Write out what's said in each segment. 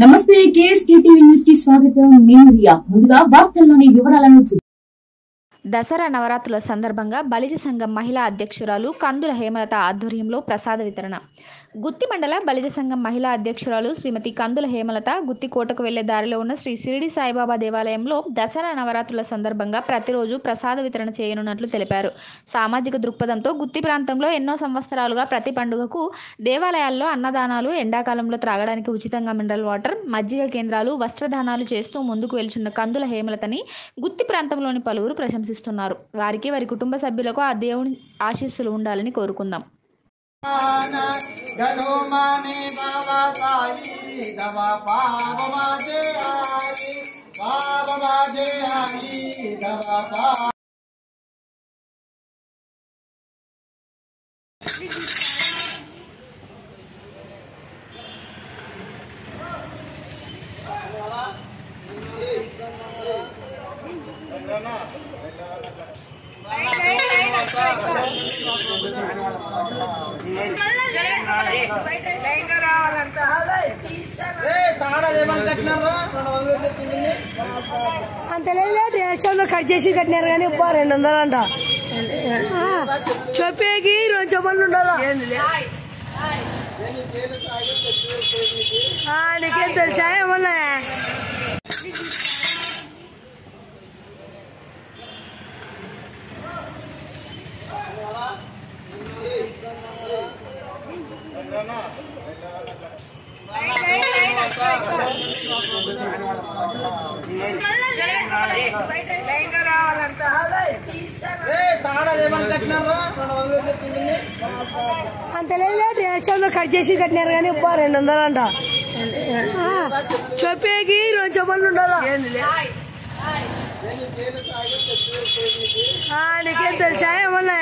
నమస్తే KSK TV news కి స్వాగతం. నేను రియా. ముందుగా వార్తల్లోని వివరాలను దసరా నవరాత్రుల సందర్భంగా బలిజ సంఘం మహిళా అధ్యక్షురాలు కందుల హేమలత ఆధ్వర్యంలో ప్రసాద వితరణ. గుత్తి మండల బలిజ సంఘం మహిళా అధ్యక్షురాలు శ్రీమతి కందుల హేమలత గుత్తి కోటకు వెళ్లే దారిలో ఉన్న శ్రీ షిరిడి సాయిబాబా దేవాలయంలో దసరా నవరాత్రుల సందర్భంగా ప్రతిరోజు ప్రసాద వితరణ చేయనున్నట్లు తెలిపారు. సామాజిక దృక్పథంతో గుత్తి ప్రాంతంలో ఎన్నో సంవత్సరాలుగా ప్రతి పండుగకు దేవాలయాల్లో అన్నదానాలు, ఎండాకాలంలో త్రాగడానికి ఉచితంగా మినరల్ వాటర్, మజ్జిగ కేంద్రాలు, వస్త్రదానాలు చేస్తూ ముందుకు వెళ్తున్న కందుల హేమలతని గుత్తి ప్రాంతంలోని పలువురు ప్రశంసిస్తున్నారు. వారికి, వారి కుటుంబ సభ్యులకు ఆ దేవుని ఆశీస్సులు ఉండాలని కోరుకుందాం. అంత లేదు యాక్చువల్గా కట్ చేసి కట్టినారు కానీ 200 అంట. చెప్పేకి 2 చెప్పండి ఉండాలా? నీకేం తెలుసా ఏమన్నా? అంత లేదు యాక్చువల్గా కట్ చేసి కట్టినారు కానీ 200 అంట. చెప్పేకి 2 చెప్పండి ఉండాలా? నీకేం తెలుసా ఏమన్నా?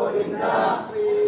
Govinda